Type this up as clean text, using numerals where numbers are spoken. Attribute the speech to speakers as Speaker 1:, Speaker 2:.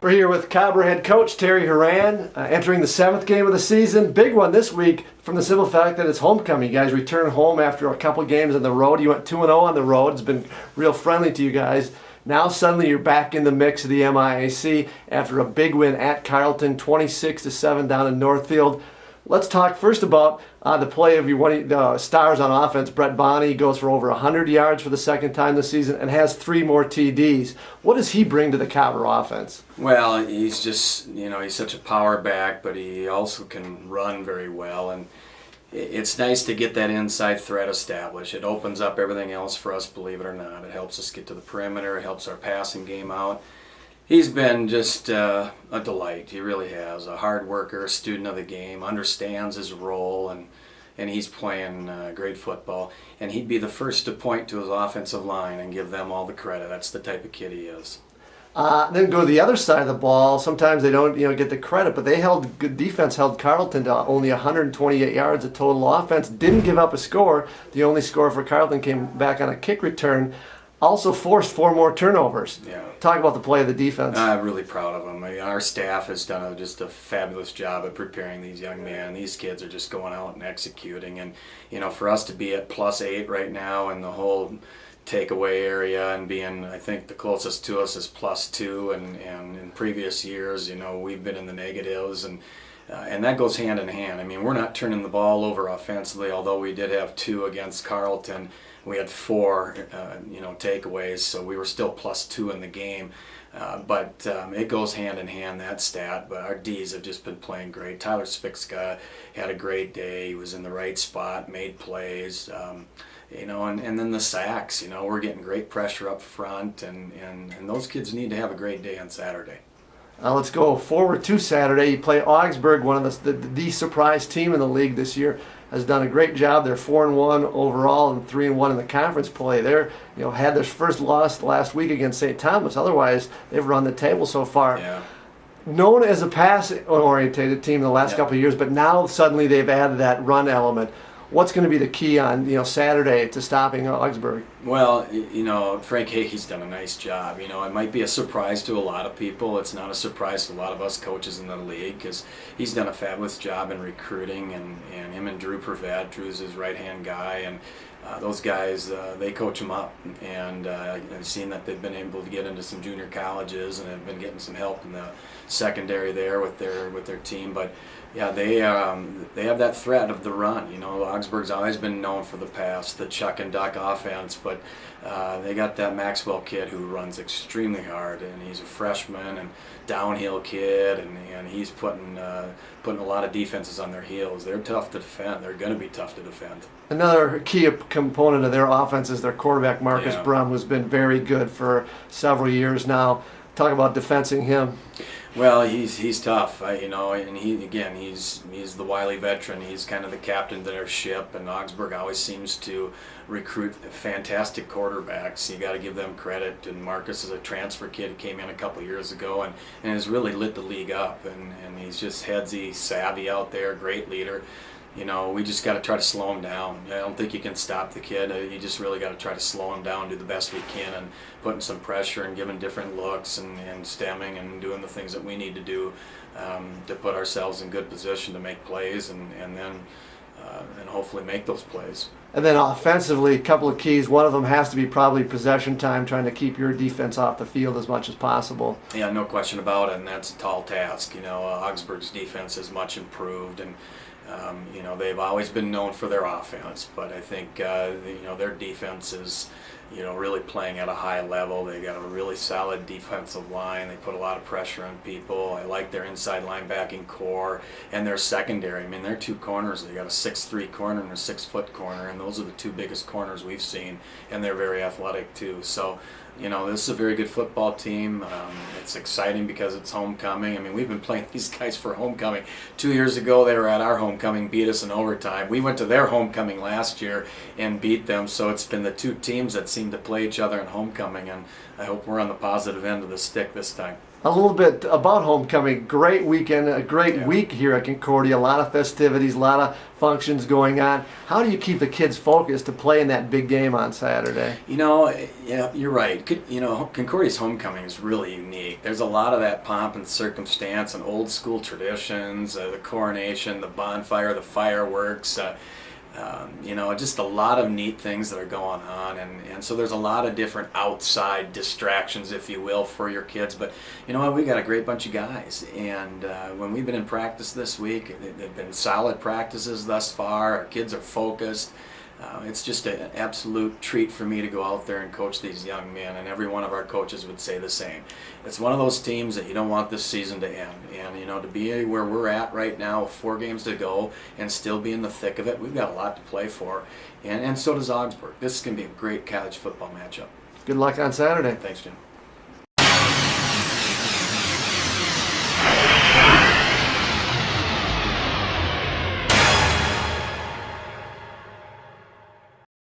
Speaker 1: We're here with Cobber head coach Terry Horan, entering the 7th game of the season. Big one this week from the simple fact that it's homecoming. You guys return home after a couple games on the road. You went 2-0 on the road. It's been real friendly to you guys. Now suddenly you're back in the mix of the MIAC after a big win at Carleton, 26-7 down in Northfield. Let's talk first about the play of one of the stars on offense, Brett Baune. He goes for over 100 yards for the second time this season and has 3 more TDs. What does he bring to the Cobber offense?
Speaker 2: Well, he's just, he's such a power back, but he also can run very well. And it's nice to get that inside threat established. It opens up everything else for us, believe it or not. It helps us get to the perimeter. It helps our passing game out. He's been just a delight. He really has. A hard worker, a student of the game, understands his role, and he's playing great football. And he'd be the first to point to his offensive line and give them all the credit. That's the type of kid he is.
Speaker 1: Then go to the other side of the ball. Sometimes they don't get the credit, but they held good defense, held Carleton to only 128 yards of total offense, didn't give up a score. The only score for Carleton came back on a kick return. Also forced 4 more turnovers.
Speaker 2: Yeah.
Speaker 1: Talk about the play of the defense.
Speaker 2: I'm really proud of them. Our staff has done just a fabulous job at preparing these young men. These kids are just going out and executing. And, for us to be at +8 right now in the whole takeaway area and being, I think, the closest to us is +2. And in previous years, we've been in the negatives. And that goes hand in hand. I mean, we're not turning the ball over offensively, although we did have 2 against Carleton. We had 4, takeaways, so we were still +2 in the game. But it goes hand in hand, that stat. But our Ds have just been playing great. Tyler Spizcka had a great day. He was in the right spot, made plays. And then the sacks. We're getting great pressure up front, and those kids need to have a great day on Saturday.
Speaker 1: Let's go forward to Saturday. You play Augsburg, one of the surprise team in the league this year. Has done a great job. They're 4-1 overall and 3-1 in the conference play. They're had their first loss last week against St. Thomas. Otherwise, they've run the table so far.
Speaker 2: Yeah.
Speaker 1: Known as a pass-oriented team in the last couple of years, but now suddenly they've added that run element. What's going to be the key on Saturday to stopping Augsburg?
Speaker 2: Well, Frank Hakey's done a nice job. It might be a surprise to a lot of people. It's not a surprise to a lot of us coaches in the league because he's done a fabulous job in recruiting, and him and Drew Pervet. Drew's his right-hand guy, and those guys, they coach them up. And I've seen that they've been able to get into some junior colleges and have been getting some help in the secondary there with their team. But yeah, they have that threat of the run. Augsburg's always been known for the pass, the chuck and duck offense, but they got that Maxwell kid who runs extremely hard, and he's a freshman and downhill kid, and he's putting a lot of defenses on their heels. They're tough to defend. They're going to be tough to defend.
Speaker 1: Another key component of their offense is their quarterback, Marcus Brum, who's been very good for several years now. Talk about defensing him.
Speaker 2: Well, he's tough, and he's the wily veteran. He's kind of the captain of their ship, and Augsburg always seems to recruit fantastic quarterbacks. You got to give them credit. And Marcus is a transfer kid who came in a couple of years ago and has really lit the league up. And he's just headsy, savvy out there, great leader. We just got to try to slow him down. I don't think you can stop the kid. You just really got to try to slow him down, do the best we can, and putting some pressure and giving different looks and stemming and doing the things that we need to do to put ourselves in good position to make plays and hopefully make those plays.
Speaker 1: And then offensively, a couple of keys. One of them has to be probably possession time, trying to keep your defense off the field as much as possible.
Speaker 2: Yeah, no question about it, and that's a tall task. Augsburg's defense is much improved, and they've always been known for their offense, but I think their defense is really playing at a high level. They got a really solid defensive line. They put a lot of pressure on people. I like their inside linebacking core and their secondary. I mean, their 2 corners, they got a 6'3" corner and a 6-foot corner, and those are the 2 biggest corners we've seen, and they're very athletic too. So this is a very good football team. It's exciting because it's homecoming. I mean, we've been playing these guys for homecoming. 2 years ago, they were at our homecoming, beat us in overtime. We went to their homecoming last year and beat them. So it's been the 2 teams that seem to play each other in homecoming, and I hope we're on the positive end of the stick this time.
Speaker 1: A little bit about homecoming. Great weekend, a great week here at Concordia. A lot of festivities, a lot of functions going on. How do you keep the kids focused to play in that big game on Saturday?
Speaker 2: Yeah, you're right. Concordia's homecoming is really unique. There's a lot of that pomp and circumstance and old school traditions, the coronation, the bonfire, the fireworks. Just a lot of neat things that are going on, and so there's a lot of different outside distractions, if you will, for your kids. But you know what, we got a great bunch of guys, and when we've been in practice this week, they've been solid practices thus far. Our kids are focused. It's just an absolute treat for me to go out there and coach these young men, and every one of our coaches would say the same. It's one of those teams that you don't want this season to end, and to be where we're at right now with 4 games to go and still be in the thick of it, we've got a lot to play for, and so does Augsburg. This is going to be a great college football matchup.
Speaker 1: Good luck on Saturday.
Speaker 2: Thanks, Jim.